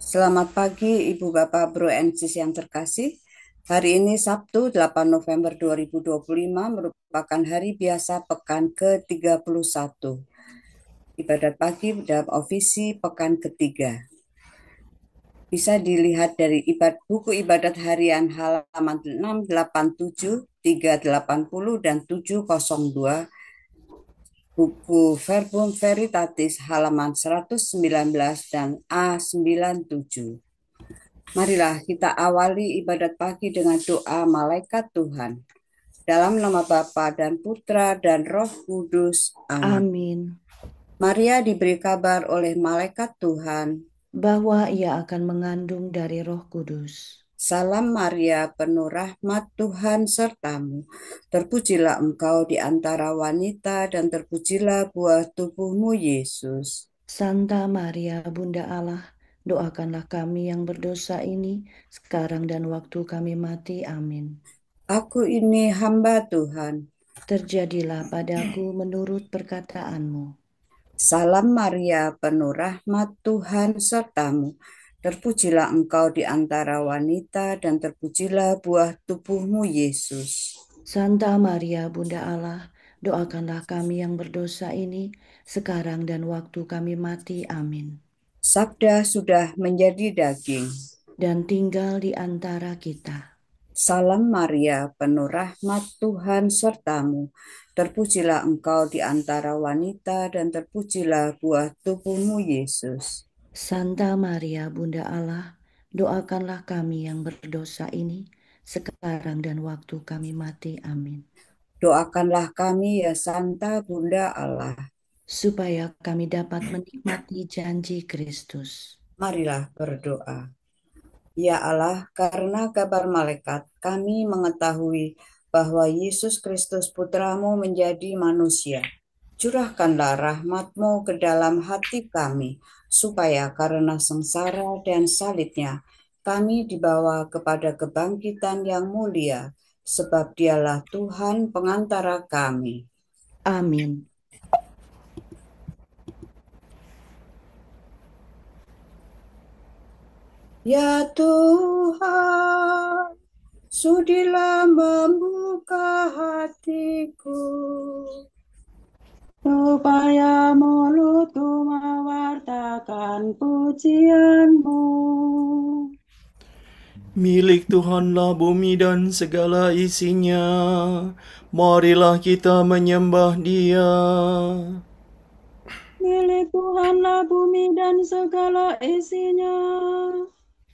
Selamat pagi Ibu Bapak Bro and Sis yang terkasih. Hari ini Sabtu 8 November 2025 merupakan hari biasa pekan ke-31. Ibadat pagi dalam ofisi pekan ketiga. Bisa dilihat dari buku ibadat harian halaman 687, 380, dan 702, buku Verbum Veritatis halaman 119 dan A97. Marilah kita awali ibadat pagi dengan doa malaikat Tuhan. Dalam nama Bapa dan Putra dan Roh Kudus. Amin. Amin. Maria diberi kabar oleh malaikat Tuhan. Bahwa ia akan mengandung dari Roh Kudus. Salam Maria, penuh rahmat Tuhan sertamu. Terpujilah engkau di antara wanita dan terpujilah buah tubuhmu Yesus. Santa Maria, Bunda Allah, doakanlah kami yang berdosa ini, sekarang dan waktu kami mati. Amin. Aku ini hamba Tuhan. Terjadilah padaku menurut perkataanmu. Salam Maria, penuh rahmat Tuhan sertamu. Terpujilah engkau di antara wanita dan terpujilah buah tubuhmu Yesus. Santa Maria, Bunda Allah, doakanlah kami yang berdosa ini, sekarang dan waktu kami mati. Amin. Sabda sudah menjadi daging. Dan tinggal di antara kita. Salam Maria, penuh rahmat Tuhan sertamu. Terpujilah engkau di antara wanita dan terpujilah buah tubuhmu Yesus. Santa Maria, Bunda Allah, doakanlah kami yang berdosa ini, sekarang dan waktu kami mati. Amin. Doakanlah kami ya Santa Bunda Allah. Supaya kami dapat menikmati janji Kristus. Marilah berdoa. Ya Allah, karena kabar malaikat, kami mengetahui bahwa Yesus Kristus Putramu menjadi manusia. Curahkanlah rahmat-Mu ke dalam hati kami, supaya karena sengsara dan salibnya, kami dibawa kepada kebangkitan yang mulia, sebab dialah Tuhan pengantara kami. Amin. Ya Tuhan, sudilah membuka hatiku, supaya mulutku mewartakan pujianmu. Milik Tuhanlah bumi dan segala isinya. Marilah kita menyembah Dia. Milik Tuhanlah bumi dan segala isinya.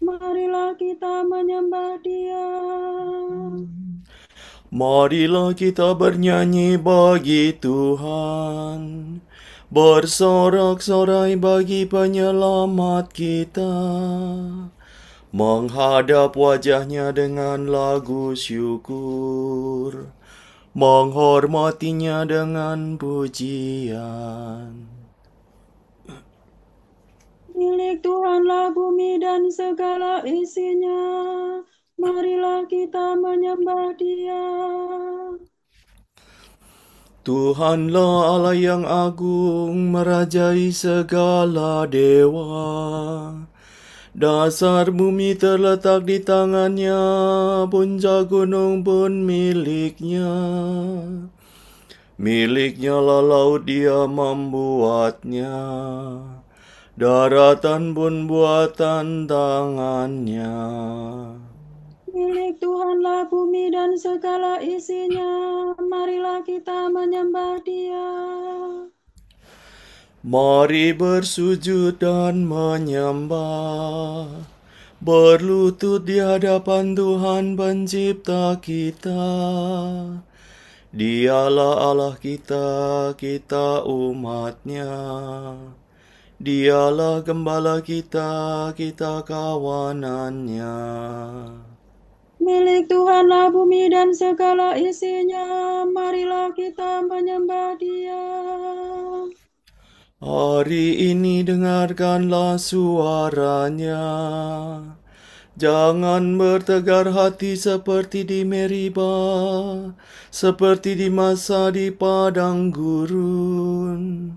Marilah kita menyembah Dia. Marilah kita bernyanyi bagi Tuhan. Bersorak-sorai bagi penyelamat kita. Menghadap wajahnya dengan lagu syukur. Menghormatinya dengan pujian. Milik Tuhanlah bumi dan segala isinya. Marilah kita menyembah Dia. Tuhanlah Allah yang agung, merajai segala dewa. Dasar bumi terletak di tangannya, puncak gunung pun miliknya. Miliknya lah laut, dia membuatnya. Daratan pun buatan tangannya. Milik Tuhanlah bumi dan segala isinya. Marilah kita menyembah Dia. Mari bersujud dan menyembah, berlutut di hadapan Tuhan pencipta kita. Dialah Allah kita, kita umatnya. Dialah gembala kita, kita kawanannya. Milik Tuhanlah bumi dan segala isinya. Marilah kita menyembah Dia. Hari ini dengarkanlah suaranya. Jangan bertegar hati seperti di Meribah, seperti di masa di padang gurun.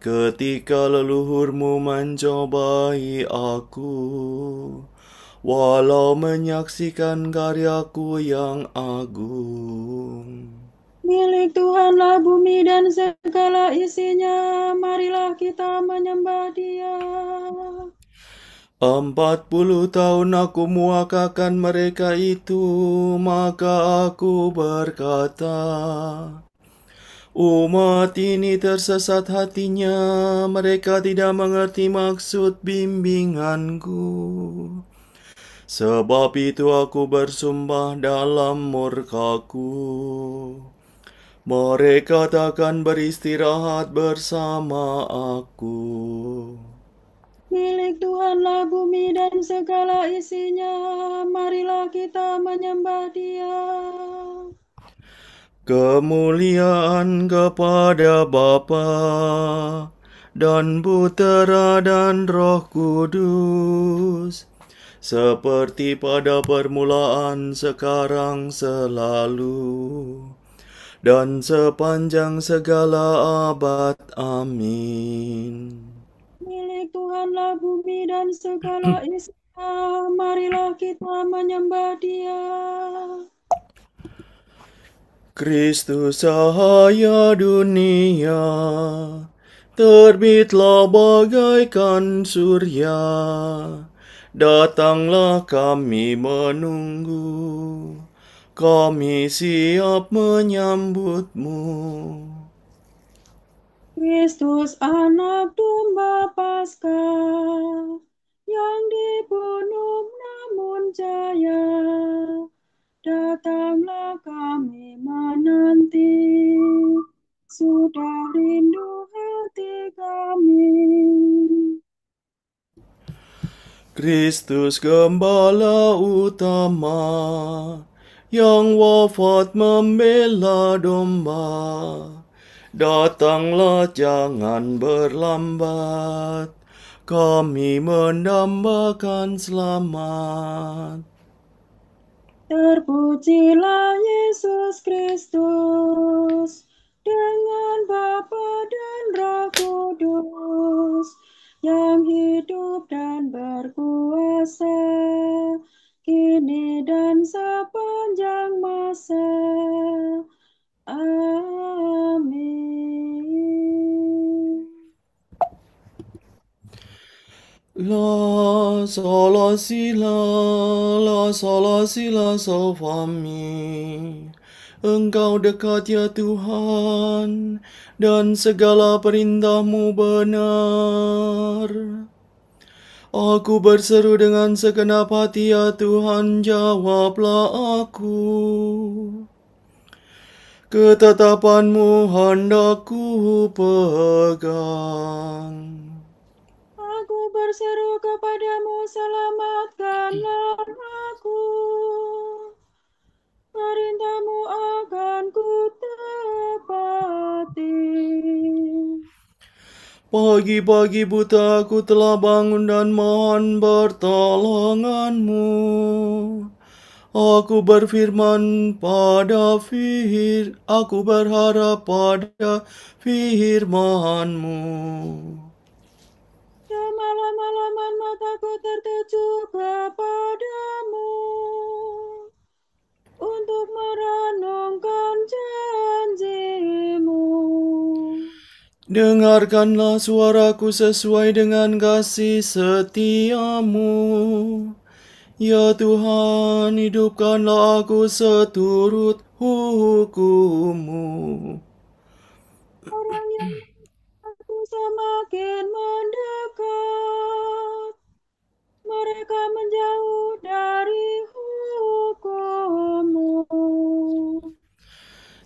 ketika leluhurmu mencobai aku, walau menyaksikan karyaku yang agung. Milik Tuhanlah bumi dan segala isinya, marilah kita menyembah Dia. 40 tahun aku muakakan mereka itu, maka aku berkata, umat ini tersesat hatinya, mereka tidak mengerti maksud bimbinganku. Sebab itu aku bersumpah dalam murkaku, mereka takkan beristirahat bersama aku. Milik Tuhanlah bumi dan segala isinya, marilah kita menyembah Dia. Kemuliaan kepada Bapa dan Putera dan Roh Kudus, seperti pada permulaan, sekarang, selalu, dan sepanjang segala abad. Amin. Milik Tuhanlah bumi dan segala isinya, marilah kita menyembah Dia. Kristus cahaya dunia, terbitlah bagaikan surya, datanglah kami menunggu, kami siap menyambutmu. Kristus anak domba Paskah, yang dibunuh namun jaya, datanglah kami menanti, sudah rindu hati kami. Kristus Gembala utama, yang wafat membela domba, datanglah jangan berlambat, kami mendambakan selamat. Terpujilah Yesus Kristus dengan Bapa dan Roh Kudus, yang hidup dan berkuasa kini dan sepanjang masa. Amin. La sola sila sol fa mi. Engkau dekat ya Tuhan, dan segala perintah-Mu benar. Aku berseru dengan segenap hati, ya Tuhan, jawablah aku. Ketetapan-Mu hendak ku pegang. Aku berseru kepadamu, selamatkanlah aku. Perintah-Mu akan ku tepati. Pagi-pagi buta aku telah bangun dan mohon pertolongan-Mu. Aku berharap pada firman-Mu. Semalam-malaman mataku tertuju kepadamu, untuk merenungkan janji-Mu. Dengarkanlah suaraku sesuai dengan kasih setia-Mu. Ya Tuhan, hidupkanlah aku seturut hukum-Mu. Orang yang aku semakin mendekat, mereka menjauh dari hukum-Mu.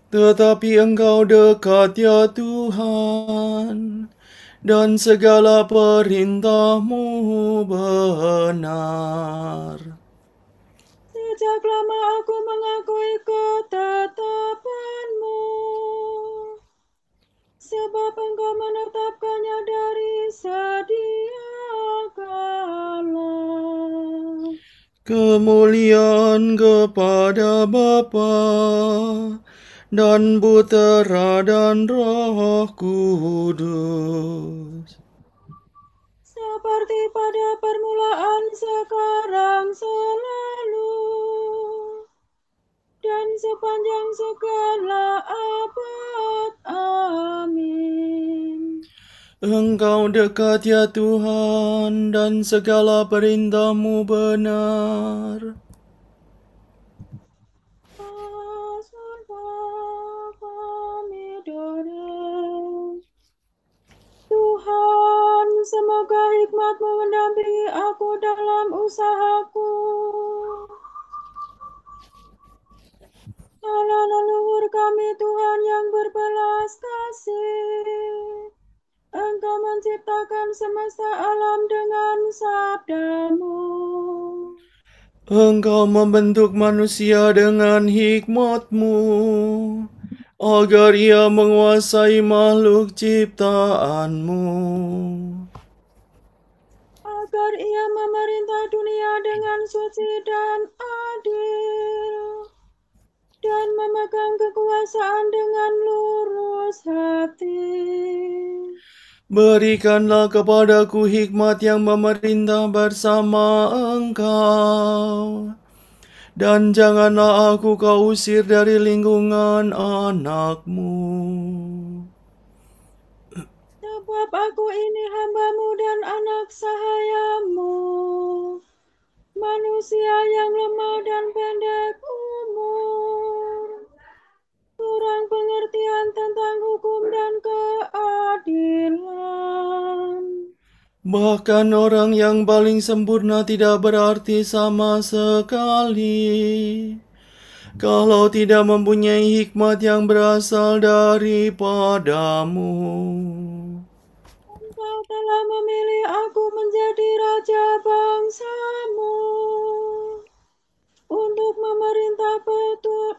Tetapi Engkau dekat ya Tuhan, dan segala perintah-Mu benar. Sejak lama aku mengakui ketetapan-Mu, sebab Engkau menetapkannya dari sedia kala. Kemuliaan kepada Bapa dan Putera dan Roh Kudus. Seperti pada permulaan, sekarang, selalu, dan sepanjang segala abad. Amin. Engkau dekat ya Tuhan, dan segala perintah-Mu benar. Kami dorong. Tuhan, semoga hikmat-Mu mendampingi aku dalam usahaku. Allah leluhur kami, Tuhan yang berbelas kasih. Engkau menciptakan semesta alam dengan sabda-Mu. Engkau membentuk manusia dengan hikmat-Mu, agar ia menguasai makhluk ciptaan-Mu. Agar ia memerintah dunia dengan suci dan adil, dan memegang kekuasaan dengan lurus hati. Berikanlah kepadaku hikmat yang memerintah bersama Engkau, dan janganlah aku kau usir dari lingkungan anak-Mu. Sebab aku ini hamba-Mu dan anak sahaya-Mu, manusia yang lemah dan pendek umur, kurang pengertian tentang hukum dan keadilan. Bahkan orang yang paling sempurna tidak berarti sama sekali, kalau tidak mempunyai hikmat yang berasal daripada-Mu. Engkau telah memilih aku menjadi raja bangsa-Mu, untuk memerintah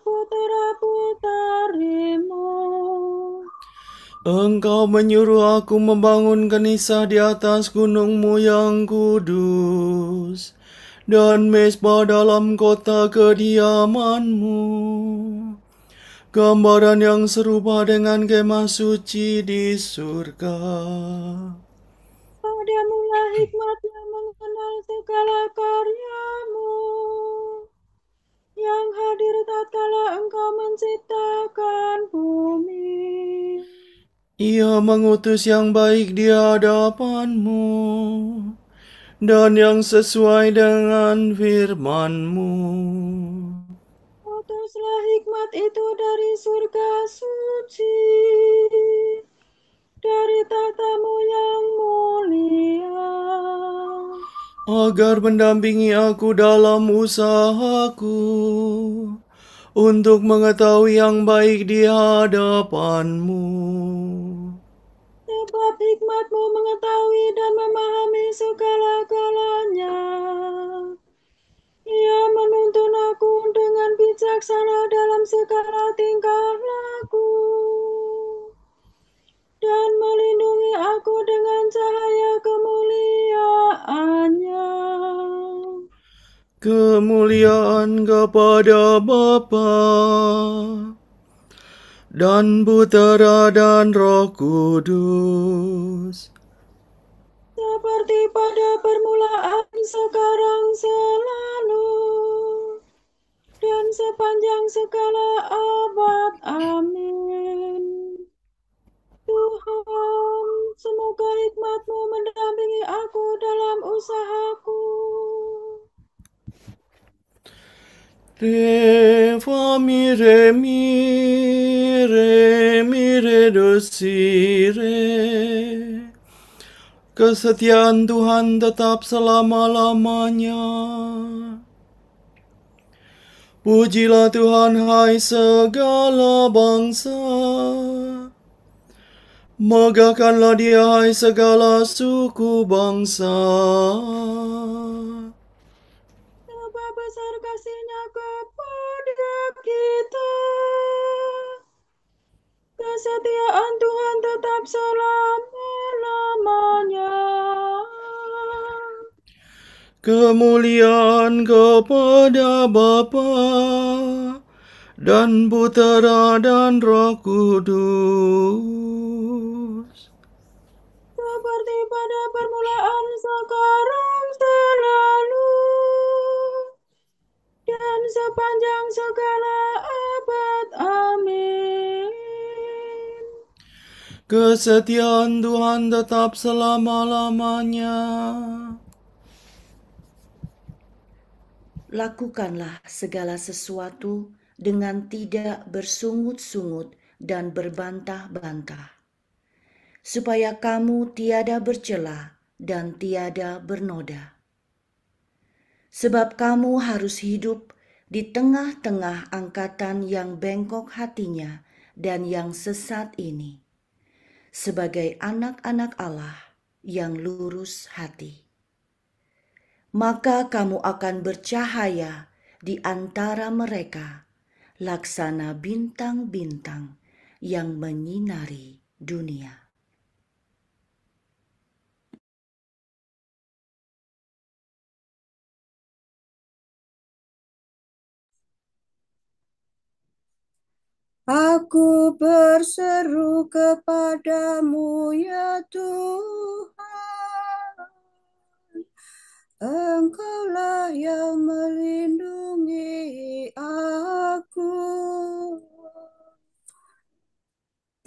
putera-puteri-Mu. Engkau menyuruh aku membangun kanisah di atas gunung-Mu yang kudus, dan mezbah dalam kota kediaman-Mu, gambaran yang serupa dengan kemah suci di surga. Padamu lah hikmat yang mengenal segala karya-Mu, yang hadir tatkala Engkau menciptakan bumi. Ia mengutus yang baik di hadapan-Mu, dan yang sesuai dengan firman-Mu. Utuslah hikmat itu dari surga suci, dari tahta-Mu yang mulia, agar mendampingi aku dalam usahaku, untuk mengetahui yang baik di hadapan-Mu. sebab hikmat-Mu mengetahui dan memahami segala-galanya. Ia menuntun aku dengan bijaksana dalam segala tingkah laku, dan melindungi aku dengan cahaya kemuliaan-Nya. Kemuliaan kepada Bapa dan Putera dan Roh Kudus, Seperti pada permulaan, sekarang, selalu, dan sepanjang segala abad. Amin. Tuhan, semoga hikmat-Mu mendampingi aku dalam usahaku. Re fa mi re do si re. Kesetiaan Tuhan tetap selama-lamanya. Pujilah Tuhan, hai segala bangsa. Megahkanlah Dia, hai segala suku bangsa. Sebab besar kasih-Nya kepada kita. Kesetiaan Tuhan tetap selama-lamanya. Kemuliaan kepada Bapa dan Putera dan Roh Kudus. seperti pada permulaan, sekarang, selalu, dan sepanjang segala abad. Amin. Kesetiaan Tuhan tetap selama-lamanya. Lakukanlah segala sesuatu dengan tidak bersungut-sungut dan berbantah-bantah, supaya kamu tiada bercela dan tiada bernoda. Sebab kamu harus hidup di tengah-tengah angkatan yang bengkok hatinya dan yang sesat ini, sebagai anak-anak Allah yang lurus hati. Maka kamu akan bercahaya di antara mereka, laksana bintang-bintang yang menyinari dunia. Aku berseru kepadamu ya Tuhan, Engkaulah yang melindungi aku.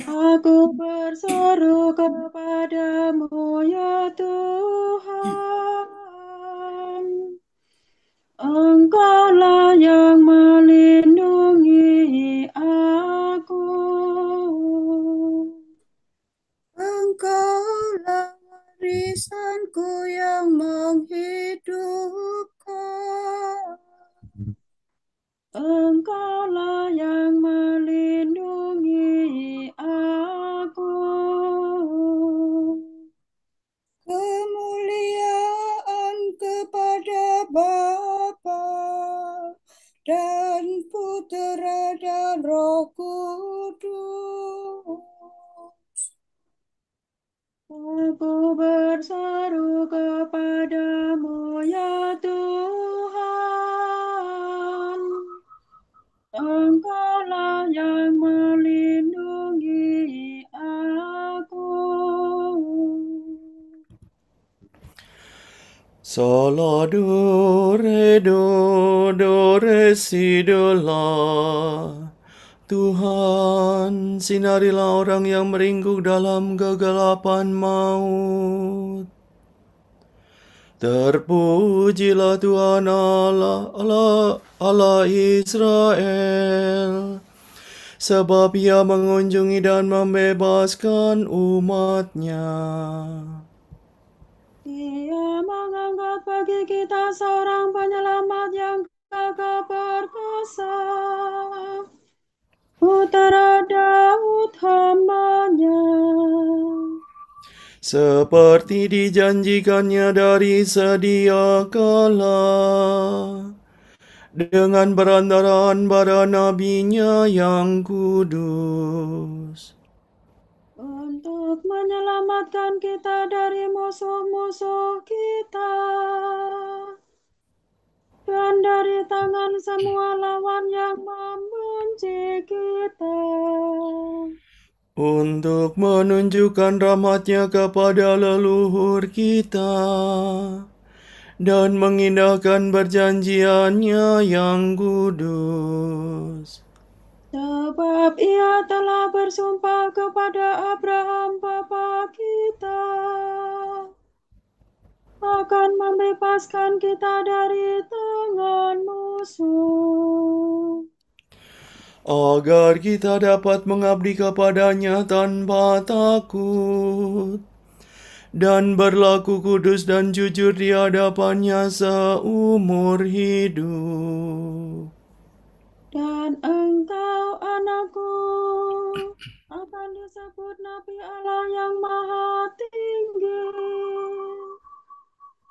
Aku berseru kepadamu ya Tuhan, Engkaulah yang melindungi aku. Engkaulah warisanku yang menghidupkan. Engkaulah yang melindungi aku. Kemuliaan kepada Bapa dan Putera dan Roh Kudus. Aku berseru kepadamu ya Tuhan, Engkaulah yang melindungi aku. Sola do re do re si do la. Tuhan, sinarilah orang yang meringkuk dalam kegelapan maut. Terpujilah Tuhan Allah Israel, sebab Ia mengunjungi dan membebaskan umat-Nya. Ia mengangkat bagi kita seorang penyelamat yang gagah perkasa, Putera Daud hamba-Nya. Seperti dijanjikannya dari sedia kala, dengan perantaraan para nabinya yang kudus, Untuk menyelamatkan kita dari musuh-musuh kita dan dari tangan semua lawan yang membenci kita, untuk menunjukkan rahmat-Nya kepada leluhur kita dan mengindahkan perjanjian-Nya yang kudus. sebab Ia telah bersumpah kepada Abraham bapa kita akan membebaskan kita dari tangan musuh, Agar kita dapat mengabdi kepada-Nya tanpa takut dan berlaku kudus dan jujur di hadapan-Nya seumur hidup. dan engkau anakku akan disebut Nabi Allah yang Maha Tinggi,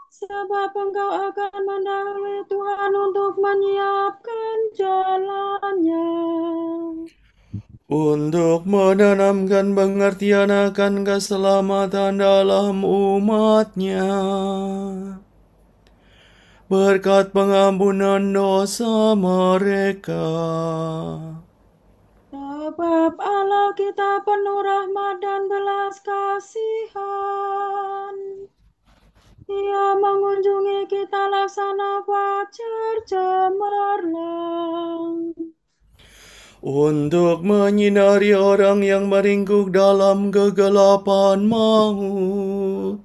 sebab engkau akan mendahului Tuhan untuk menyiapkan jalannya, Untuk menanamkan pengertian akan keselamatan dalam umat-Nya. berkat pengampunan dosa mereka. Sebab Allah kita penuh rahmat dan belas kasihan. Ia mengunjungi kita laksana fajar cemerlang. Untuk menyinari orang yang meringkuk dalam kegelapan maut,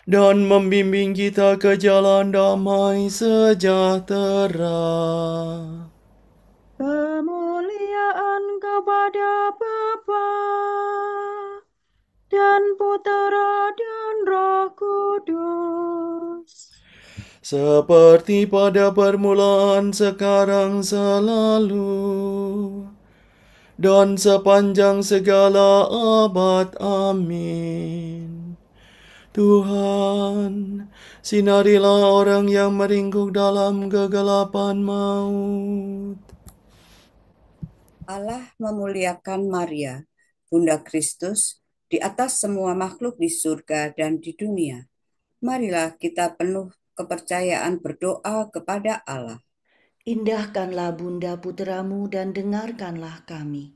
dan membimbing kita ke jalan damai sejahtera. Kemuliaan kepada Bapa dan Putera dan Roh Kudus. Seperti pada permulaan, sekarang, selalu, dan sepanjang segala abad. Amin. Tuhan, sinarilah orang yang meringkuk dalam kegelapan maut. Allah memuliakan Maria, Bunda Kristus, di atas semua makhluk di surga dan di dunia. Marilah kita penuh kepercayaan berdoa kepada Allah. Indahkanlah Bunda Putramu dan dengarkanlah kami.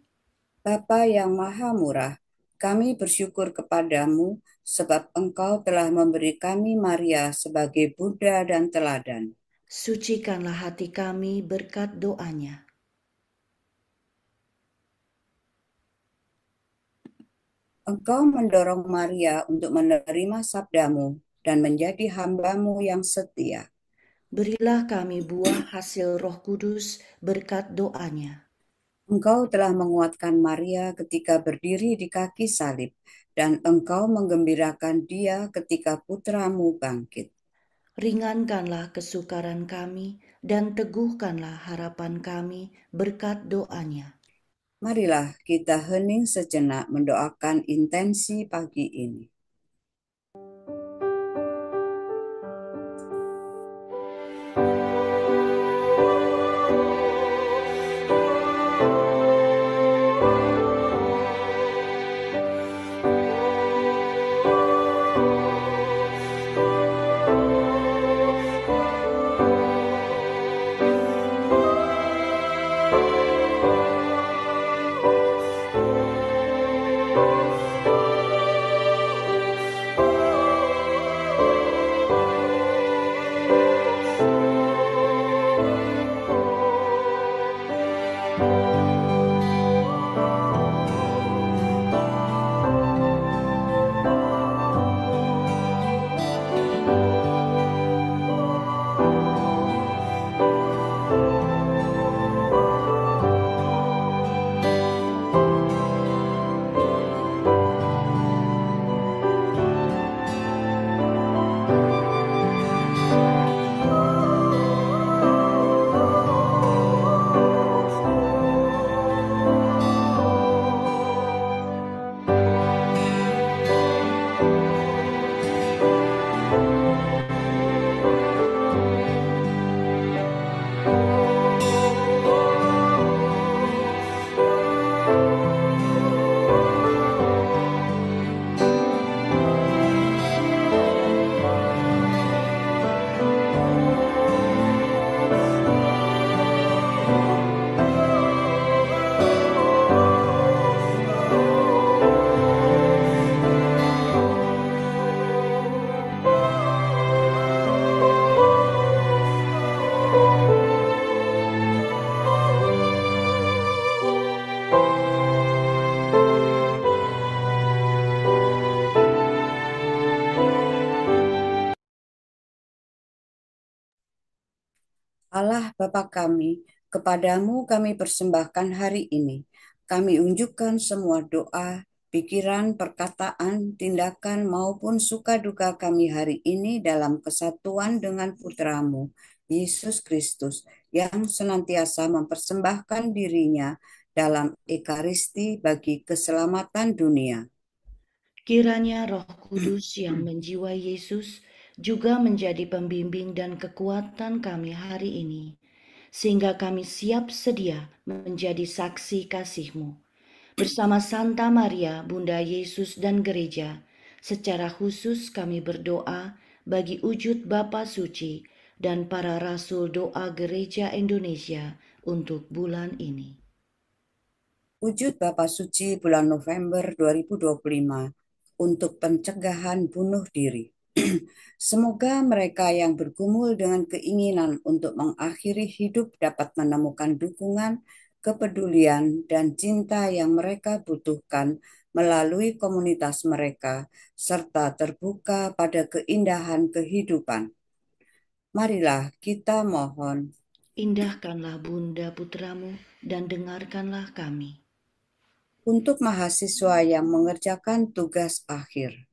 Bapa yang Maha Murah, kami bersyukur kepadamu sebab Engkau telah memberi kami Maria sebagai Bunda dan teladan. Sucikanlah hati kami berkat doanya. Engkau mendorong Maria untuk menerima sabdamu dan menjadi hamba-Mu yang setia. Berilah kami buah hasil Roh Kudus berkat doanya. Engkau telah menguatkan Maria ketika berdiri di kaki salib, dan Engkau menggembirakan dia ketika putramu bangkit. Ringankanlah kesukaran kami dan teguhkanlah harapan kami berkat doanya. Marilah kita hening sejenak mendoakan intensi pagi ini. Allah Bapa kami, kepadamu kami persembahkan hari ini. Kami unjukkan semua doa, pikiran, perkataan, tindakan maupun suka duka kami hari ini dalam kesatuan dengan Putramu, Yesus Kristus, yang senantiasa mempersembahkan dirinya dalam Ekaristi bagi keselamatan dunia. Kiranya Roh Kudus yang menjiwai Yesus juga menjadi pembimbing dan kekuatan kami hari ini, sehingga kami siap sedia menjadi saksi kasih-Mu. Bersama Santa Maria, Bunda Yesus dan Gereja, secara khusus kami berdoa bagi wujud Bapa Suci, dan para rasul doa Gereja Indonesia untuk bulan ini. Wujud Bapa Suci bulan November 2025 untuk pencegahan bunuh diri. Semoga mereka yang bergumul dengan keinginan untuk mengakhiri hidup dapat menemukan dukungan, kepedulian, dan cinta yang mereka butuhkan melalui komunitas mereka, serta terbuka pada keindahan kehidupan. Marilah kita mohon. Indahkanlah Bunda putramu dan dengarkanlah kami. Untuk mahasiswa yang mengerjakan tugas akhir.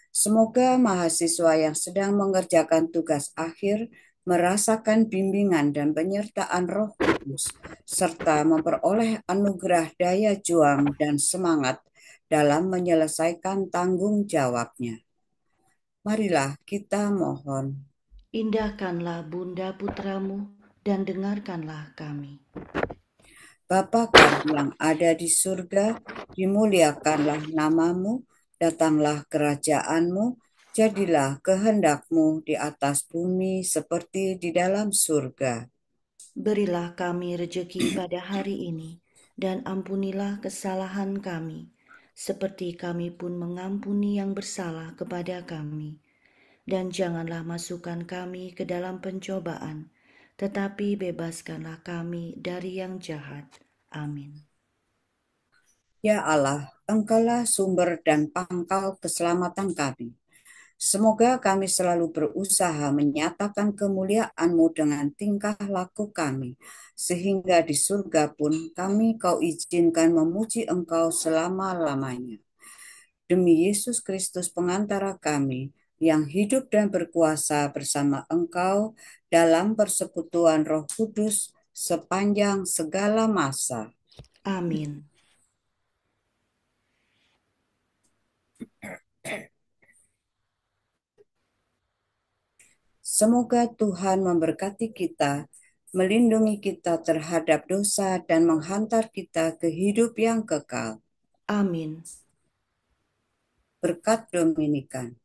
Semoga mahasiswa yang sedang mengerjakan tugas akhir merasakan bimbingan dan penyertaan Roh Kudus, serta memperoleh anugerah daya juang dan semangat dalam menyelesaikan tanggung jawabnya. Marilah kita mohon. Indahkanlah Bunda putramu dan dengarkanlah kami. Bapa kami yang ada di surga, dimuliakanlah namamu, datanglah kerajaanmu, jadilah kehendakmu di atas bumi seperti di dalam surga. Berilah kami rejeki pada hari ini, dan ampunilah kesalahan kami, seperti kami pun mengampuni yang bersalah kepada kami. Dan janganlah masukkan kami ke dalam pencobaan, tetapi bebaskanlah kami dari yang jahat. Amin. Ya Allah, Engkaulah sumber dan pangkal keselamatan kami. Semoga kami selalu berusaha menyatakan kemuliaan-Mu dengan tingkah laku kami, sehingga di surga pun Kau izinkan memuji Engkau selama-lamanya. Demi Yesus Kristus pengantara kami, yang hidup dan berkuasa bersama Engkau dalam persekutuan Roh Kudus sepanjang segala masa. Amin. Semoga Tuhan memberkati kita, melindungi kita terhadap dosa, dan menghantar kita ke hidup yang kekal. Amin. Berkat Dominikan.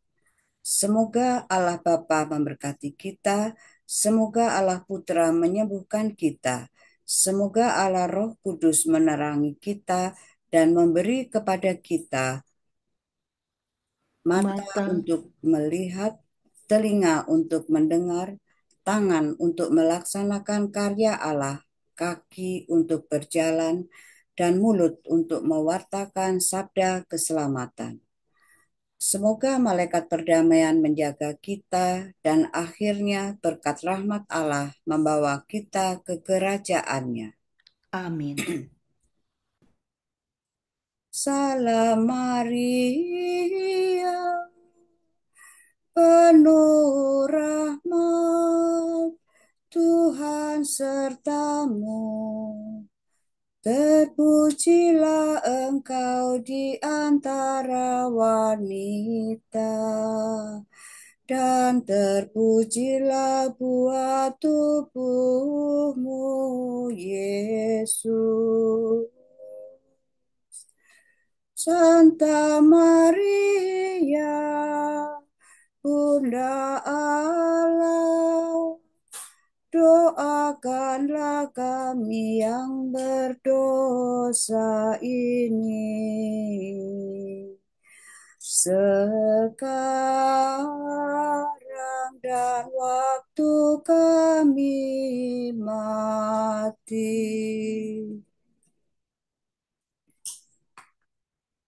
Semoga Allah Bapa memberkati kita, semoga Allah Putra menyembuhkan kita, semoga Allah Roh Kudus menerangi kita dan memberi kepada kita mata untuk melihat, telinga untuk mendengar, tangan untuk melaksanakan karya Allah, kaki untuk berjalan, dan mulut untuk mewartakan sabda keselamatan. Semoga malaikat perdamaian menjaga kita dan akhirnya berkat rahmat Allah membawa kita ke kerajaan-Nya. Amin. Salam Maria, penuh rahmat, Tuhan sertamu. Terpujilah engkau di antara wanita, dan terpujilah buah tubuhmu, Yesus. Santa Maria, Bunda Allah, doakanlah kami yang berdosa ini, sekarang dan waktu kami mati.